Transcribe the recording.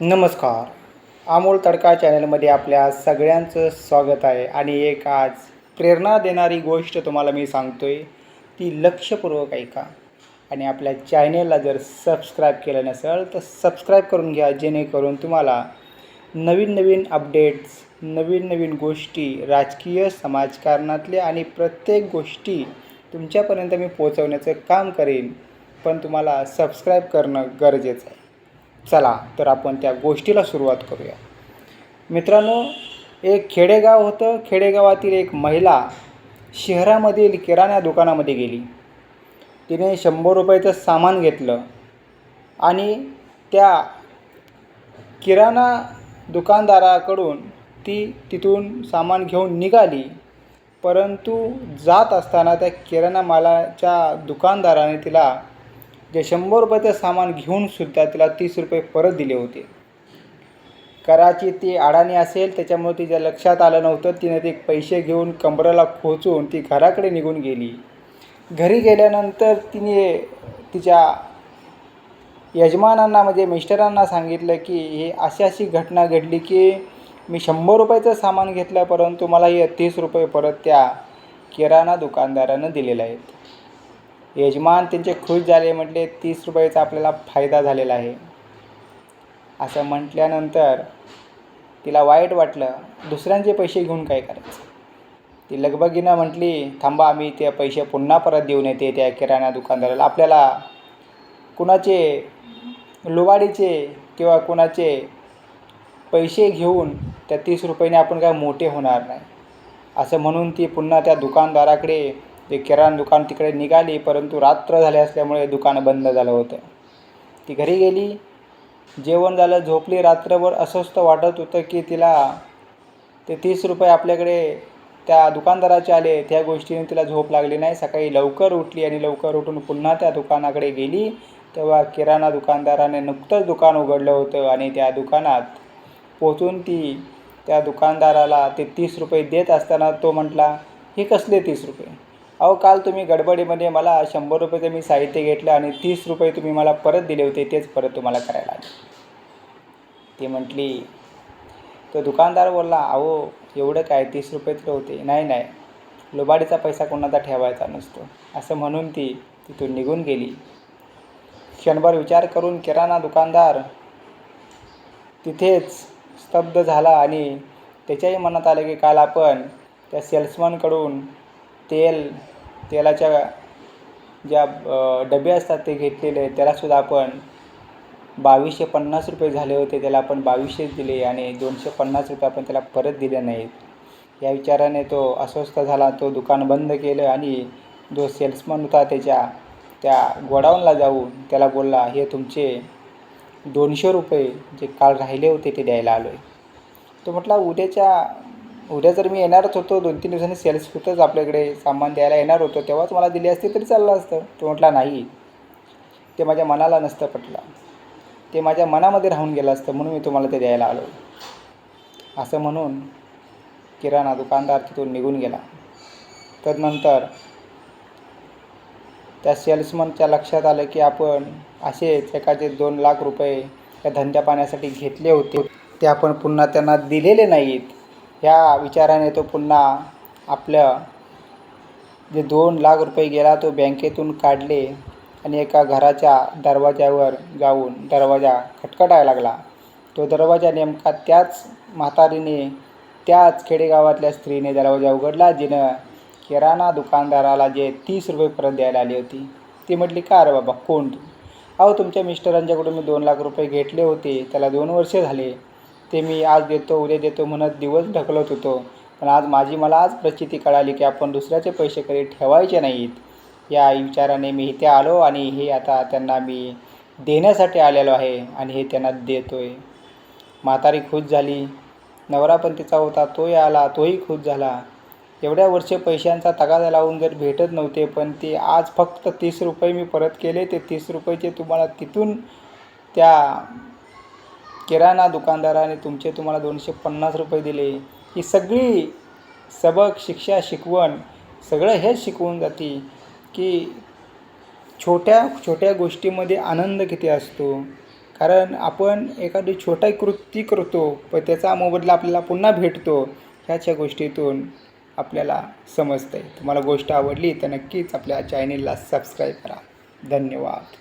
नमस्कार. अमोल तडका चॅनलमध्ये आपल्या सगळ्यांचं स्वागत आहे. आणि एक आज प्रेरणा देणारी गोष्ट तुम्हाला मी सांगतो आहे, ती लक्षपूर्वक ऐका. आणि आपल्या चॅनलला जर सबस्क्राईब केलं नसेल तर सबस्क्राईब करून घ्या, जेणेकरून तुम्हाला नवीन नवीन अपडेट्स, नवीन नवीन गोष्टी, राजकीय समाजकारणातल्या आणि प्रत्येक गोष्टी तुमच्यापर्यंत मी पोहोचवण्याचं काम करेन. पण तुम्हाला सबस्क्राईब करणं गरजेचं आहे. चला तर आपण त्या गोष्टीला सुरुवात करूया. मित्रांनो, एक खेडेगाव होतं. खेडेगावातील एक महिला शहरामधील किराणा दुकानामध्ये गेली. तिने 100 रुपयाचं सामान घेतलं आणि त्या किराणा दुकानदाराकडून ती तिथून सामान घेऊन निघाली. परंतु जात असताना त्या किराणा मालाच्या दुकानदाराने तिला जे 100 रुपयाचं सामान घेऊनसुद्धा तिला 30 रुपये परत दिले होते. कदाचित ती अडाणी असेल, त्याच्यामुळे तिच्या लक्षात आलं नव्हतं. तिने ते पैसे घेऊन कंबरेला खोचून ती घराकडे निघून गेली. घरी गेल्यानंतर तिने तिच्या यजमानांना म्हणजे मिस्टरांना सांगितलं की हे अशी घटना घडली की मी 100 रुपयाचं सामान घेतलं, परंतु मला हे 30 रुपये परत त्या किराणा दुकानदारानं दिलेले आहेत. यजमान त्यांचे खुश झाले. म्हटले 30 रुपयाचा आपल्याला फायदा झालेला आहे. असं म्हटल्यानंतर तिला वाईट वाटलं. दुसऱ्यांचे पैसे घेऊन काय करायचं. ती लगबगीनं म्हटली, थांबा, मी ते पैसे पुन्हा परत देऊन येते त्या किराणा दुकानदाराला. आपल्याला कुणाचे लुबाडीचे किंवा कुणाचे पैसे घेऊन त्या 30 रुपयाने आपण काय मोठे होणार नाही. असं म्हणून ती पुन्हा त्या दुकानदाराकडे, ते किराणा दुकान तिकडे निघाली. परंतु रात्र झाले असल्यामुळे दुकान बंद झालं होतं. ती घरी गेली, जेवण झालं, झोपली. रात्रभर अस्वस्थ वाटत होतं की तिला ते 30 रुपये आपल्याकडे त्या दुकानदाराचे आले. त्या गोष्टीने तिला झोप लागली नाही. सकाळी लवकर उठली आणि लवकर उठून पुन्हा त्या दुकानाकडे गेली. तेव्हा किराणा दुकानदाराने नुकतंच दुकान उघडलं होतं आणि त्या दुकानात पोचून ती त्या दुकानदाराला ते 30 रुपये देत असताना तो म्हटला, हे कसले 30 रुपये? अहो, काल तुम्ही गडबडीमध्ये मला 100 रुपयाचं मी साहित्य घेतलं आणि 30 रुपये तुम्ही मला परत दिले होते, तेच परत तुम्हाला करायला आले. ती म्हटली, तो दुकानदार बोलला, अहो एवढं काय, 30 रुपये तर होते. नाही, लुबाडीचा पैसा कोणाचा ठेवायचा नसतो. असं म्हणून ती तिथून निघून गेली. क्षणभर विचार करून किराणा दुकानदार तिथेच स्तब्ध झाला आणि त्याच्याही मनात आलं की काल आपण त्या सेल्समनकडून तेलाच्या ज्या डबे असतात ते घेतलेले, त्यालासुद्धा आपण 2250 रुपये झाले होते, त्याला आपण 2200 दिले आणि 250 रुपये आपण त्याला परत दिले नाहीत. या विचाराने तो अस्वस्थ झाला. तो दुकान बंद केलं आणि जो सेल्समन होता त्या गोडाऊनला जाऊन त्याला बोलला, हे तुमचे 200 रुपये जे काल राहिले होते ते द्यायला आलो आहे. तो म्हटला, उद्या जर मी येणारच होतो, 2-3 दिवसांनी सेल्स होतंच आपल्याकडे, सामान द्यायला येणार होतो, तेव्हाच मला दिले असते तरी चाललं असतं. तो म्हटला, नाही, ते माझ्या मनाला नसतं पटलं, ते माझ्या मनामध्ये राहून गेलं असतं, म्हणून मी तुम्हाला ते द्यायला आलो. असं म्हणून किराणा दुकानदार तिथून निघून गेला. तदनंतर त्या सेल्समनच्या लक्षात आलं की आपण असेच एकाचे 2 लाख रुपये त्या धंद्या पाण्यासाठी घेतले होते, ते आपण पुन्हा त्यांना दिलेले नाहीत. ह्या विचाराने तो पुन्हा आपलं जे 2 लाख रुपये गेला तो बँकेतून काढले आणि एका घराच्या दरवाजावर जाऊन दरवाजा खटखटायला लागला. तो दरवाजा नेमका त्याच म्हातारीने, त्याच खेडेगावातल्या स्त्रीने दरवाजा उघडला, जिनं किराणा दुकानदाराला जे 30 रुपये परत द्यायला आली होती. ती म्हटली, का रे बाबा, कोण तू? अहो, तुमच्या मिस्टरांच्याकडून मी 2 लाख रुपये घेतले होते, त्याला 2 वर्ष झाले. ते मी आज देतो, उद्या देतो म्हणत दिवस ढकलत होतो. पण मला आज प्रचिती कळाली की आपण दुसऱ्याचे पैसे कधी ठेवायचे नाहीत. या विचाराने मी इथे आलो आणि हे आता त्यांना मी देण्यासाठी आलेलो आहे आणि हे त्यांना देतो आहे. म्हातारी खुश झाली. नवरा पण तिचा होता, तोही आला, तोही खुश झाला. एवढ्या वर्षे पैशांचा तगादा लावून जर भेटत नव्हते, पण ते आज फक्त 30 रुपये मी परत केले. ते 30 रुपयाचे तुम्हाला तिथून त्या किराणा दुकानदाराने तुम्हाला 250 रुपये दिले. ही सगळी सबक, शिक्षा, शिकवण सगळं हेच शिकवून जाते की छोट्या छोट्या गोष्टीमध्ये आनंद किती असतो. कारण आपण एखादी छोटा कृती करतो पण त्याचा मोबदला आपल्याला पुन्हा भेटतो, ह्याच्या गोष्टीतून आपल्याला समजतं आहे. तुम्हाला गोष्ट आवडली तर नक्कीच आपल्या चॅनेलला सबस्क्राईब करा. धन्यवाद.